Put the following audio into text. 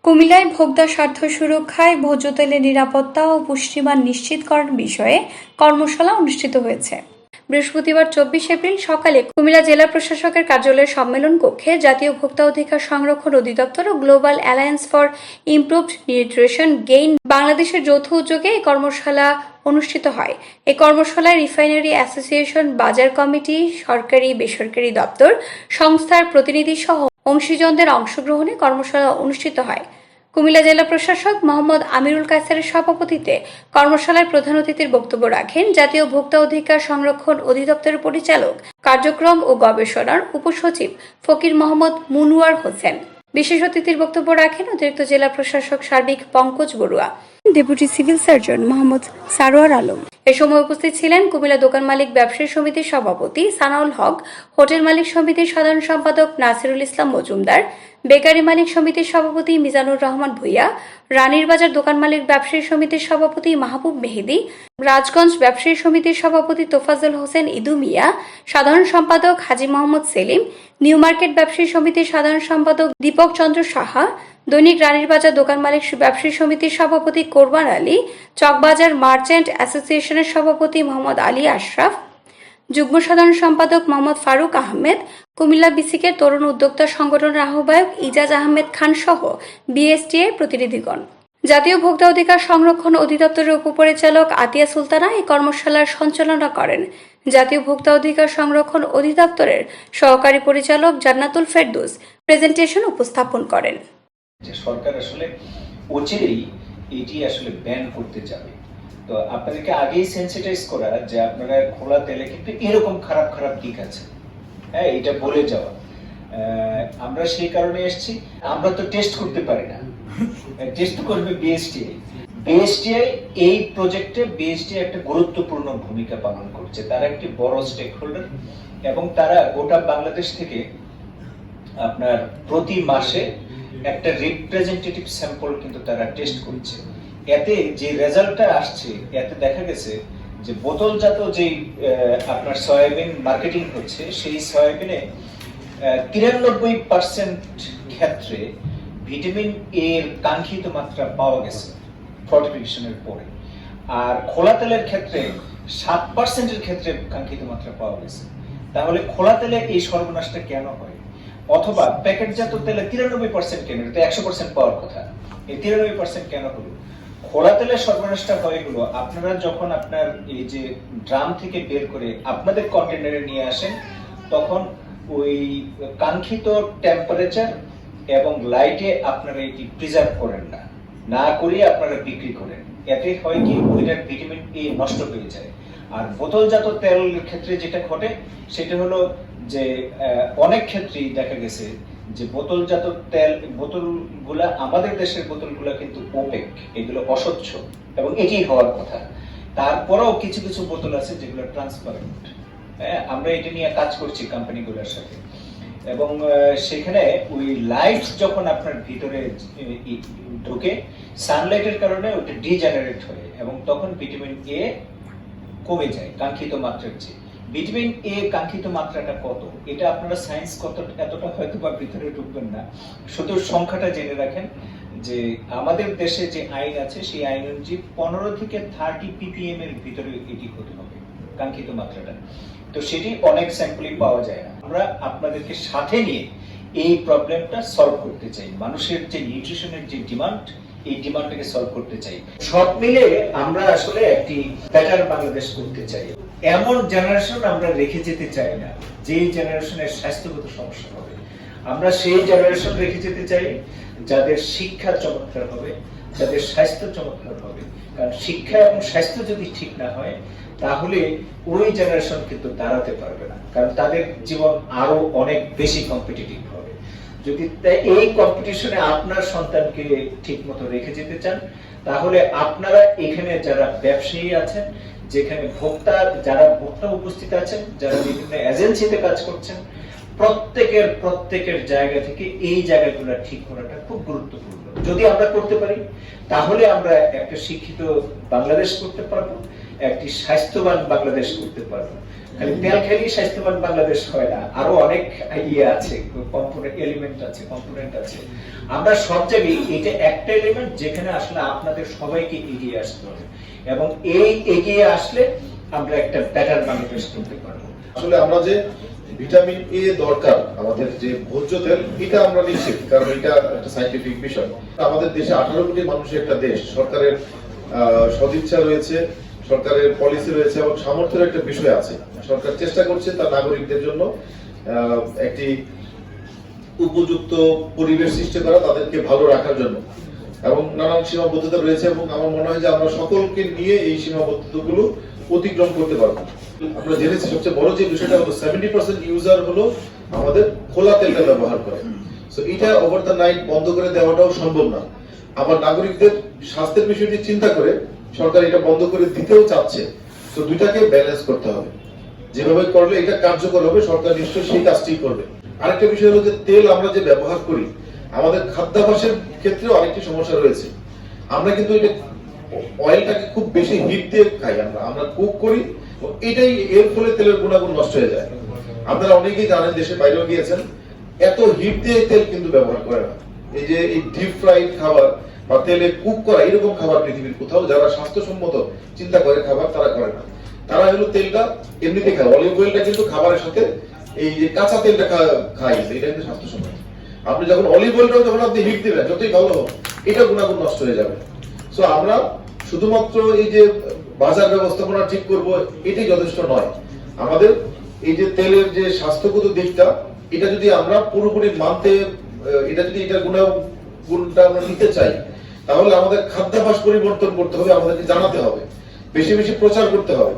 কুমিল্লায় ভোক্তা স্বার্থ সুরক্ষায় ভোজ্য তেলের নিরাপত্তা ও পুষ্টিমান নিশ্চিতকরণ বিষয়ে কর্মশালা অনুষ্ঠিত হয়েছে। বৃহস্পতিবার 24 এপ্রিল সকালে কুমিল্লা জেলা প্রশাসকের কার্যালয়ের সম্মেলন কক্ষে জাতীয় ভোক্তা অধিকার সংরক্ষণ অধিদপ্তর ও global alliance for improved nutrition GAIN বাংলাদেশের যৌথ উদ্যোগে এই কর্মশালা অনুষ্ঠিত হয়। এই কর্মশালায় রিফাইনারি অ্যাসোসিয়েশন, বাজার কমিটি, সরকারি বেসরকারি দপ্তর সংস্থার প্রতিনিধি সহ অংশীজনদের অংশগ্রহণে কর্মশালা অনুষ্ঠিত হয়। কুমিল্লা জেলা প্রশাসক মোহাম্মদ আমিরুল কায়সারের সভাপতিত্বে কর্মশালায় প্রধান অতিথির বক্তব্য রাখেন জাতীয় ভোক্তা অধিকার সংরক্ষণ অধিদপ্তরের পরিচালক কার্যক্রম ও গবেষণার উপসচিব ফকির মোহাম্মদ মুনওয়ার হোসেন। বিশেষ অতিথির বক্তব্য রাখেন অতিরিক্ত জেলা প্রশাসক সার্বিক Pankaj Barua, deputy civil surgeon Mohammad Sarwar Alam. এ সময় উপস্থিত ছিলেন কুমিল্লা দোকান মালিক ব্যবসায়ী সমিতির সভাপতি সানাউল হক, হোটেল মালিক সমিতির সাধারণ সম্পাদক নাসিরুল ইসলাম মজুমদার, বেকারি মালিক সমিতির সভাপতি মিজানুর রহমান ভূঁইয়া, রানীর বাজার দোকান মালিক ব্যবসায়ী সমিতির সভাপতি মাহবুব মেহেদি, রাজগঞ্জ ব্যবসায়ী সমিতির সভাপতি তোফাজ্জল হোসেন ইদু মিয়া, সাধারণ সম্পাদক হাজী মোহাম্মদ সেলিম, নিউ মার্কেট ব্যবসায়ী সমিতির সাধারণ সম্পাদক দীপক চন্দ্র সাহা, দৈনিক রানীর বাজার দোকান মালিক ব্যবসায়ী সমিতির সভাপতি কোরবান আলী, চকবাজার মার্চেন্ট অ্যাসোসিয়েশনের সভাপতি মোহাম্মদ আলী আশরাফ, যুগ্ম সাধারণ সম্পাদক মোহাম্মদ ফারুক আহমেদ, কুমিল্লা বিসিকের তরুণ উদ্যোক্তা সংগঠনের আহ্বায়ক ইজাজ আহমেদ খান সহ বিএসটিএ প্রতিনিধিগণ। জাতীয় ভোক্তা অধিকার সংরক্ষণ অধিদপ্তরের উপপরিচালক আতিয়া সুলতানা এই কর্মশালার সঞ্চালনা করেন। জাতীয় ভোক্তা অধিকার সংরক্ষণ অধিদপ্তরের সহকারী পরিচালক জান্নাতুল ফেরদৌস প্রেজেন্টেশন উপস্থাপন করেন। সরকার আসলে অচিরেই এটি আসলে ব্যান করতে যাবে। তো আপনাদেরকে আগেই সেন্সিটাইজ করা যে আপনারা খোলা তেলে কিন্তু এরকম খারাপ খারাপ দিক আছে, হ্যাঁ, এটা বলে যাওয়া। আমরা সেই কারণে এসেছি, আমরা তো টেস্ট করতে পারি না, টেস্ট করবে বিএসটিআই। বিএসটিআই এই প্রজেক্টে বিএসটিআই একটা গুরুত্বপূর্ণ ভূমিকা পালন করছে, তারা একটি বড় স্টেক হোল্ডার এবং তারা গোটা বাংলাদেশ থেকে আপনার প্রতি মাসে একটা রিপ্রেজেন্টেটিভ স্যাম্পল কিন্তু তারা টেস্ট করছে। এতে যে রেজাল্টটা আসছে, এতে দেখা গেছে যে বোতলজাত যে আপনার সয়াবিন মার্কেটিং হচ্ছে, সেই সয়াবিনে 93% ক্ষেত্রে ভিটামিন এ এর কাঙ্ক্ষিত মাত্রা পাওয়া গেছে ফর্টিফিকেশনের পরে, আর খোলা তেলের ক্ষেত্রে 7% এর ক্ষেত্রে কাঙ্ক্ষিত মাত্রা পাওয়া গেছে। তাহলে খোলা তেলে এই সর্বনাশটা কেন হয়? অথবা প্যাকেটজাত তেলে 93% কেন? এটা 100% পাওয়ার কথা, এই 93% কেন হলো? খোলা তেলের সর্বনাশটা হয়ে গেল আপনারা যখন আপনার এই যে ড্রাম থেকে বের করে আপনাদের কন্টেনারে নিয়ে আসেন, তখন ওই কাঙ্ক্ষিত টেম্পারেচার এবং লাইটে আপনারা এটি প্রিজার্ভ করেন না, না করে আপনারা বিক্রি করেন। এতে হয় কি, ওইটার ভিটামিন এ নষ্ট হয়ে যায়। আর বোতলজাত তেলের ক্ষেত্রে যেটা ঘটে সেটা হলো যে অনেক ক্ষেত্রেই দেখা গেছে যে বোতলজাত তেল, বোতলগুলা আমাদের দেশের বোতলগুলা কিন্তু ওপেক, এগুলো অস্বচ্ছ এবং এটি হওয়ার কথা। তারপরেও কিছু কিছু বোতল আছে যেগুলো ট্রান্সপারেন্ট। হ্যাঁ, আমরা এটা নিয়ে কাজ করছি কোম্পানিগুলোর সাথে, এবং সেখানে ওই লাইট যখন আপনার ভিতরে ঢুকে, সানলাইটের কারণে ওটা ডিজেনারেট হয় এবং তখন ভিটামিন এ কমে যায় কাঙ্ক্ষিত মাত্রার চেয়ে। ভিটামিন এ কাঙ্ক্ষিত মাত্রাটা কত, এটা আপনারা সায়েন্স কত এতটা হয়তো বা ভিতরে ঢুকবেন না, শুধু সংখ্যাটা জেনে রাখেন যে আমাদের দেশে যে আইন আছে সেই আইন অনুযায়ী 15 থেকে 30 ppm এর ভিতরে এটি হতে হবে কাঙ্ক্ষিত মাত্রাটা। তো সেটি অনেক স্যাম্পলই পাওয়া যায় না। আমরা আপনাদেরকে সাথে নিয়ে এই প্রবলেমটা সলভ করতে চাই। মানুষের যে নিউট্রিশনের যে ডিমান্ড, এই ডিমান্ডটাকে সলভ করতে চাই। সব মিলে আমরা আসলে একটি বেটার বাংলাদেশ করতে চাই। এমন জেনারেশন আমরা রেখে যেতে চাই না যে জেনারেশনের স্বাস্থ্যগত সমস্যা হবে। আমরা সেই জেনারেশন রেখে যেতে চাই যাদের শিক্ষা চমৎকার হবে, যাদের স্বাস্থ্য চমৎকার হবে। কারণ শিক্ষা এবং স্বাস্থ্য যদি ঠিক না হয়, তাহলে ওই জেনারেশন কিন্তু দাঁড়াতে পারবে না, কারণ তাদের জীবন আরো অনেক বেশি কম্পিটিটিভ হবে। যদি এই কম্পিটিশনে আপনার সন্তানকে ঠিক মতো রেখে যেতে চান, তাহলে আপনারা এখানে যারা ব্যবসায়ী আছেন, যেখানে যারা ভোক্তা উপস্থিত আছেন, যারা বিভিন্ন এজেন্সিতে কাজ করছেন, প্রত্যেকের জায়গা থেকে এই জায়গাগুলো ঠিক করাটা খুব গুরুত্বপূর্ণ। যদি আমরা করতে পারি, তাহলে আমরা একটা শিক্ষিত বাংলাদেশ করতে পারবো, একটি স্বাস্থ্যবান বাংলাদেশ করতে পারবো। খালি তেল খেলেই স্বাস্থ্যবান বাংলাদেশ হয় না, আরো অনেক আছে, কম্পোনেন্ট এলিমেন্ট আছে, কম্পোনেন্ট আছে। আমরা সব জায়গায় এটা একটা এলিমেন্ট যেখানে আসলে আপনাদের সবাইকে এগিয়ে আসতে হবে, এবং এই এগিয়ে আসলে আমরা একটা বেটার বাংলাদেশ করতে পারবো। আসলে আমরা যে ভিটামিন এ দরকার আমাদের যে ভোজ্য তেল, এটা আমরা নিশ্চিত, কারণ এটা একটা সাইন্টিফিক বিষয়। আমাদের দেশে 18 কোটি মানুষের একটা দেশ, সরকারের সদিচ্ছা রয়েছে, সরকারের পলিসি রয়েছে এবং সামর্থ্যের একটা বিষয় আছে। সরকার চেষ্টা করছে তার নাগরিকদের জন্য একটি উপযুক্ত পরিবেশ সৃষ্টি করা, তাদেরকে ভালো রাখার জন্য, এবং নানান সীমাবদ্ধতা রয়েছে, এবং আমার মনে হয় যে আমরা সকলকে নিয়ে এই সীমাবদ্ধতাগুলো অতিক্রম করতে পারবো। আমরা জেনেছি সবচেয়ে বড় যে বিষয়টা হলো 70% ইউজার হলো আমাদের খোলা তেলটা ব্যবহার করে। সো এটা ওভার দ্য নাইট বন্ধ করে দেওয়াটাও সম্ভব না। আমার নাগরিকদের স্বাস্থ্যের বিষয়টি চিন্তা করে সরকার এটা বন্ধ করে দিতেও চাচ্ছে। তো দুইটাকে ব্যালেন্স করতে হবে, যেভাবে করলে এটা কার্যকর হবে সরকার নিশ্চয়ই সেই কাজটি করবে। আরেকটা বিষয় হলো যে তেল আমরা যে ব্যবহার করি, আমাদের খাদ্যাভ্যাসের ক্ষেত্রেও আরেকটি সমস্যা রয়েছে। আমরা কিন্তু এটা অয়েলটাকে খুব বেশি হিট দিয়ে খাই, আমরা কুক করি, এটাই এর ফলে তেলের গুণাগুণ নষ্ট হয়ে যায়। আপনারা অনেকেই জানেন, দেশে বাইরেও গিয়েছেন, এত হিট দিয়ে তেল কিন্তু ব্যবহার করে না। এই যে এই ডিপ ফ্রাইড খাবার বা তেলে কুক করা এরকম খাবার পৃথিবীর কোথাও যারা স্বাস্থ্যসম্মত চিন্তা করে খাবার তারা করে না। তারা হলো তেলটা এমনিতে খায়, অলিভ অয়েলটা কিন্তু খাবারের সাথে এই যে কাঁচা তেলটা খাই, এটা কিন্তু স্বাস্থ্যসম্মত। আপনি যখন অলিভ অয়েলটাও যখন আপনি হিট দিবেন, যতই ভালো হোক, এটা গুণাগুণ নষ্ট হয়ে যাবে। সো আমরা শুধুমাত্র এই যে বাজার ব্যবস্থাপনা ঠিক করব এটাই যথেষ্ট নয়। আমাদের এই যে তেলের যে স্বাস্থ্যগত দিকটা, এটা যদি আমরা পুরোপুরি মানতে, এটা যদি এটার গুণটা আমরা নিতে চাই, তাহলে আমাদের খাদ্যাভ্যাস পরিবর্তন করতে হবে, আমাদেরকে জানাতে হবে, বেশি বেশি প্রচার করতে হবে।